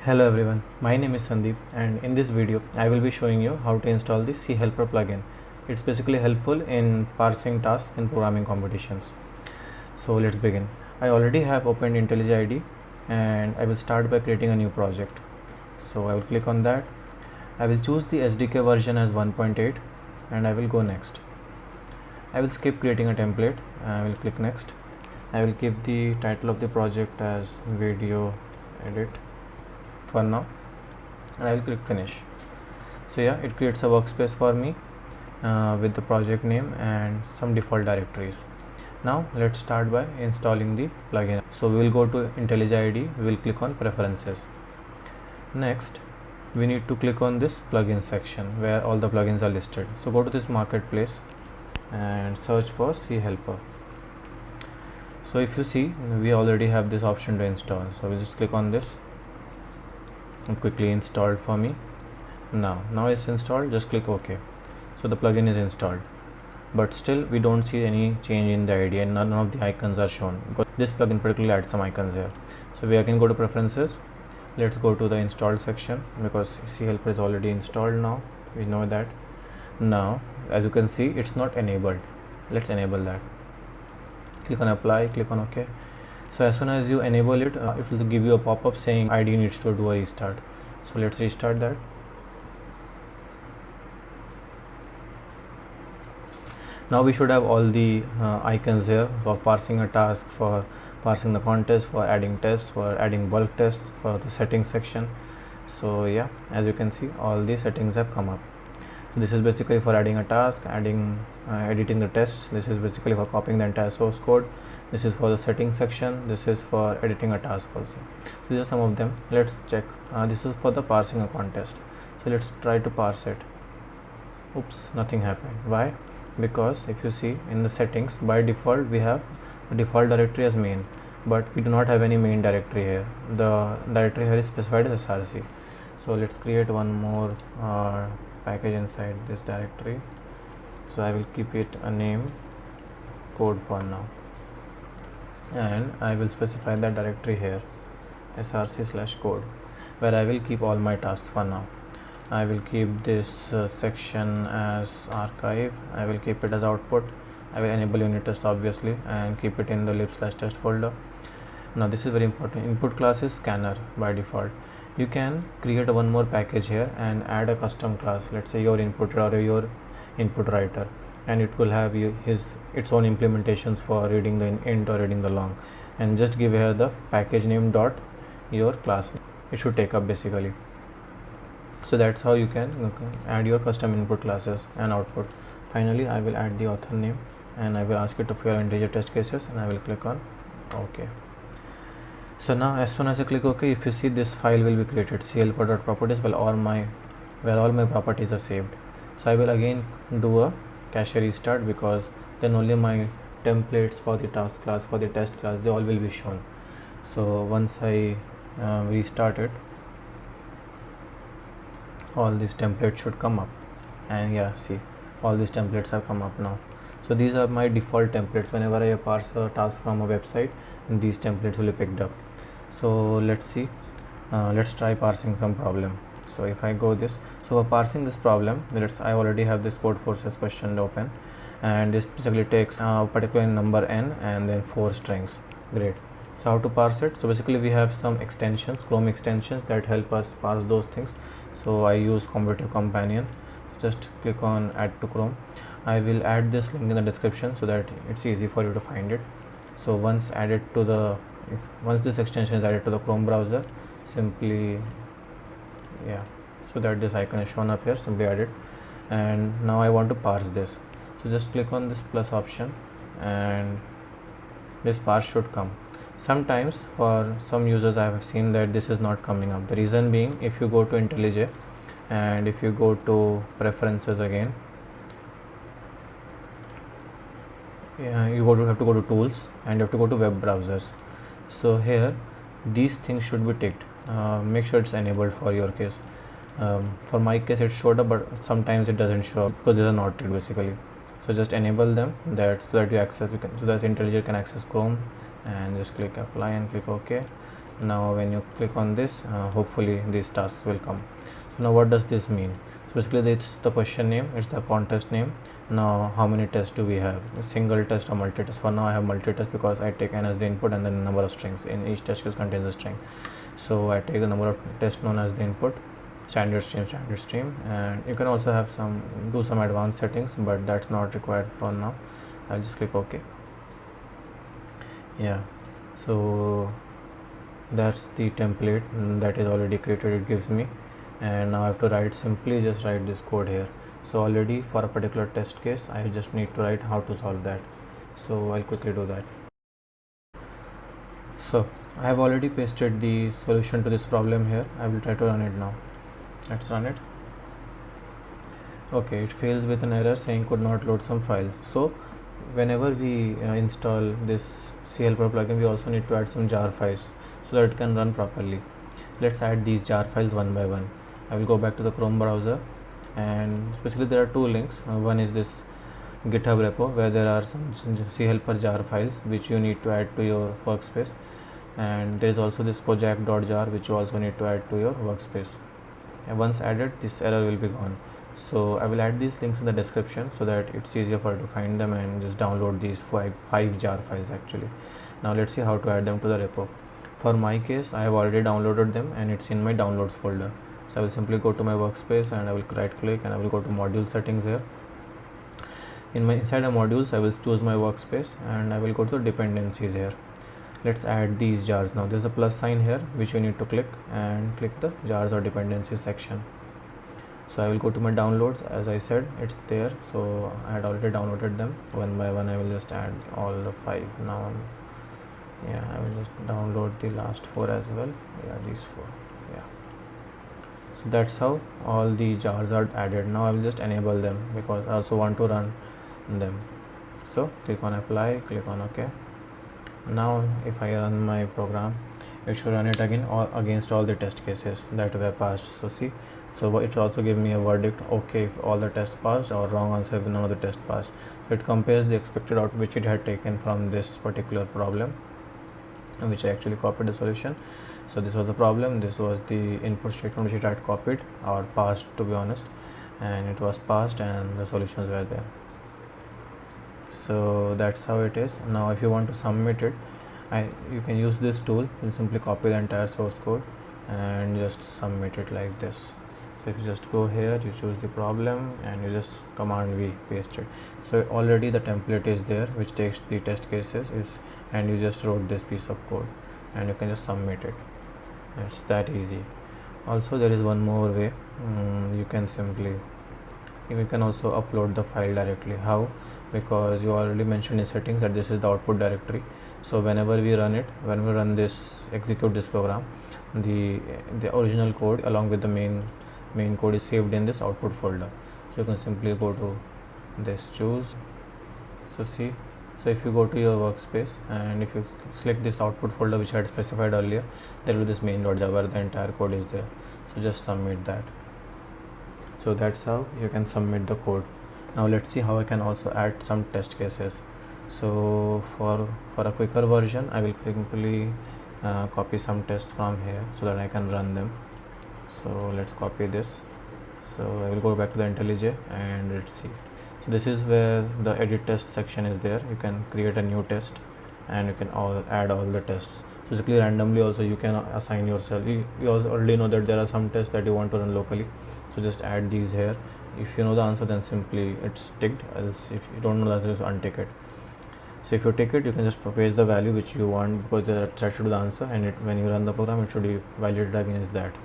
Hello everyone, my name is Sandeep and in this video I will be showing you how to install the C Helper plugin. It's basically helpful in parsing tasks in programming competitions. So let's begin. I already have opened IntelliJ IDE and I will start by creating a new project. So I will click on that. I will choose the SDK version as 1.8 and I will go next. I will skip creating a template. I will click next. I will keep the title of the project as video edit for now and I will click finish. So yeah, it creates a workspace for me with the project name and some default directories. Now let's start by installing the plugin. So we will go to IntelliJ IDE, we will click on preferences. Next we need to click on this plugin section where all the plugins are listed. So go to this marketplace and search for C Helper. So if you see, we already have this option to install, so we just click on this and quickly installed for me. Now it's installed, just click OK. So the plugin is installed, but still we don't see any change in the IDE and none of the icons are shown because this plugin particularly adds some icons here. So we again go to preferences. Let's go to the installed section because C Helper is already installed now, we know that. Now as you can see, it's not enabled. Let's enable that. Click on apply, click on OK. So as soon as you enable it, it will give you a pop-up saying IDE needs to do a restart. So let's restart that. Now we should have all the icons here for parsing a task, for parsing the contest, for adding tests, for adding bulk tests, for the settings section. So yeah, as you can see, all the settings have come up. So this is basically for adding a task, editing the tests. This is basically for copying the entire source code. This is for the settings section. This is for editing a task also. So these are some of them. Let's check. This is for the parsing a contest. So let's try to parse it. Oops, nothing happened. Why? Because if you see in the settings, by default we have the default directory as main, but we do not have any main directory here. The directory here is specified as src. So let's create one more package inside this directory. So I will keep it a name code for now, and I will specify that directory here src/code, where I will keep all my tasks for now. I will keep this section as archive. I will keep it as output. I will enable unit test obviously and keep it in the lib/test folder. Now this is very important. Input class is scanner by default. You can create one more package here and add a custom class, let's say your inputter or your input writer, and it will have its own implementations for reading the int or reading the long, and just give here the package name dot your class. It should take up basically. So that's how you can add your custom input classes and output. Finally I will add the author name and I will ask it to fill integer test cases, and I will click on OK. So now as soon as I click OK, if you see, this file will be created, chelper.properties, where all my properties are saved. So I will again do a cache restart, because then only my templates for the task class, for the test class, they all will be shown. So once I restart it, all these templates should come up, and yeah, see, all these templates have come up now. So these are my default templates. Whenever I parse a task from a website, and these templates will be picked up. So let's see, let's try parsing some problem. So if I go this, so for parsing this problem, I already have this Codeforces question open, and this basically takes a particular number n and then 4 strings. Great. So how to parse it? So basically we have some extensions, Chrome extensions, that help us parse those things. So I use Competitive Companion. Just click on add to Chrome. I will add this link in the description so that it's easy for you to find it. So once this extension is added to the Chrome browser, simply so that this icon is shown up here, simply add it. And now I want to parse this, so just click on this plus option and this parse should come. Sometimes for some users I have seen that this is not coming up. The reason being, if you go to IntelliJ and if you go to preferences again, you have to go to tools and you have to go to web browsers. So here these things should be ticked. Make sure it's enabled for your case. For my case it showed up, but sometimes it doesn't show up because these are not ticked basically. So just enable them, so that IntelliJ can access Chrome, and just click apply and click OK. Now when you click on this, hopefully these tasks will come. So now what does this mean? So basically it's the question name, it's the contest name. Now how many tests do we have? A single test or multi-test? For now I have multi-test because I take n as the input and then the number of strings. In each test case contains a string. So I take the number of tests known as the input, standard stream, and you can also have do some advanced settings, but that's not required for now. I'll just click OK. Yeah, so that's the template that is already created, it gives me, and now I have to simply just write this code here. So already for a particular test case I just need to write how to solve that, so I'll quickly do that. So I have already pasted the solution to this problem here. I will try to run it now. Let's run it. Okay, it fails with an error saying could not load some files. So whenever we install this CLPro plugin, we also need to add some jar files so that it can run properly. Let's add these jar files one by one. I will go back to the Chrome browser, and basically there are two links. One is this GitHub repo where there are some CHelper jar files which you need to add to your workspace, and there is also this project.jar which you also need to add to your workspace. And once added, this error will be gone. So I will add these links in the description so that it's easier for you to find them and just download these five jar files actually. Now let's see how to add them to the repo. For my case, I have already downloaded them and it's in my downloads folder. So I will simply go to my workspace and I will right click and I will go to module settings here. Inside the modules, I will choose my workspace and I will go to the dependencies here. Let's add these jars. Now there's a plus sign here which you need to click, and click the jars or dependencies section. So I will go to my downloads. As I said, it's there, so I had already downloaded them. One by one I will just add all the 5 now. Yeah, I will just download the last 4 as well. Yeah, these 4. Yeah, so that's how all the jars are added. Now I will just enable them because I also want to run them. So click on apply, click on OK. Now if I run my program, it should run it again against all the test cases that were passed. So see, so it also give me a verdict, okay, if all the tests passed, or wrong answer if none of the tests passed. So it compares the expected output which it had taken from this particular problem, which I actually copied the solution. So this was the problem, this was the input statement which it had copied or passed, to be honest, and it was passed and the solutions were there. So that's how it is. Now if you want to submit it, you can use this tool. You simply copy the entire source code and just submit it like this. So if you just go here, you choose the problem and you just command V, paste it. So already the template is there which takes the test cases and you just wrote this piece of code and you can just submit it. It's that easy. Also there is one more way. You can also upload the file directly. How? Because you already mentioned in settings that this is the output directory. So whenever we run this, execute this program, the original code along with the main code is saved in this output folder. So you can simply go to this, choose. So see, so if you go to your workspace and if you select this output folder which I had specified earlier, there will be this main.java where the entire code is there. So just submit that. So that's how you can submit the code. Now let's see how I can also add some test cases. So for a quicker version, I will simply copy some tests from here so that I can run them. So let's copy this. So I will go back to the IntelliJ and let's see. So this is where the edit test section is there. You can create a new test and you can add all the tests. So basically randomly also you can assign yourself. You also already know that there are some tests that you want to run locally. So just add these here. If you know the answer, then simply it's ticked, else if you don't know the answer, just untick it. So if you tick it, you can just paste the value which you want, because that should be the answer, and when you run the program it should be validated against that.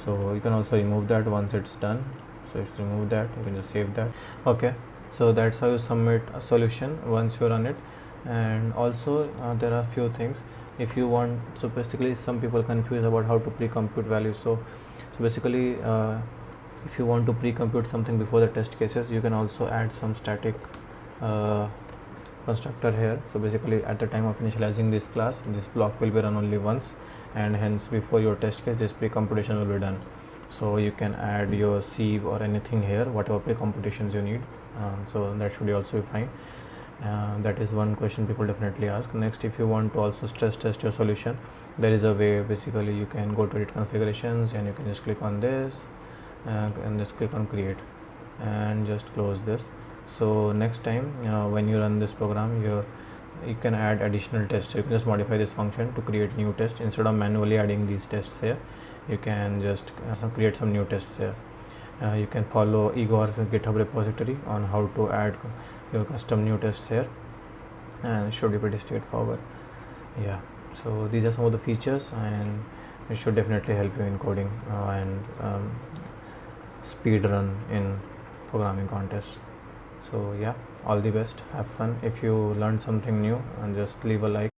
So you can also remove that once it's done. So if you remove that, you can just save that. Okay, so that's how you submit a solution once you run it. And also there are few things if you want. So basically some people confused about how to pre-compute values. So basically if you want to pre-compute something before the test cases, you can also add some static constructor here. So basically at the time of initializing this class, this block will be run only once, and hence before your test case this pre-computation will be done. So you can add your sieve or anything here, whatever pre-computations you need. So that should be also fine. That is one question people definitely ask. Next, if you want to also stress test your solution, there is a way. Basically, you can go to edit configurations and you can just click on this and just click on create and just close this. So next time when you run this program, you can add additional tests. You can just modify this function to create new tests. Instead of manually adding these tests here, you can just create some new tests here. You can follow Igor's GitHub repository on how to add your custom new tests here, and it should be pretty straightforward. Yeah, so these are some of the features, and it should definitely help you in coding and speed run in programming contests. So yeah, all the best, have fun. If you learned something new, and just leave a like.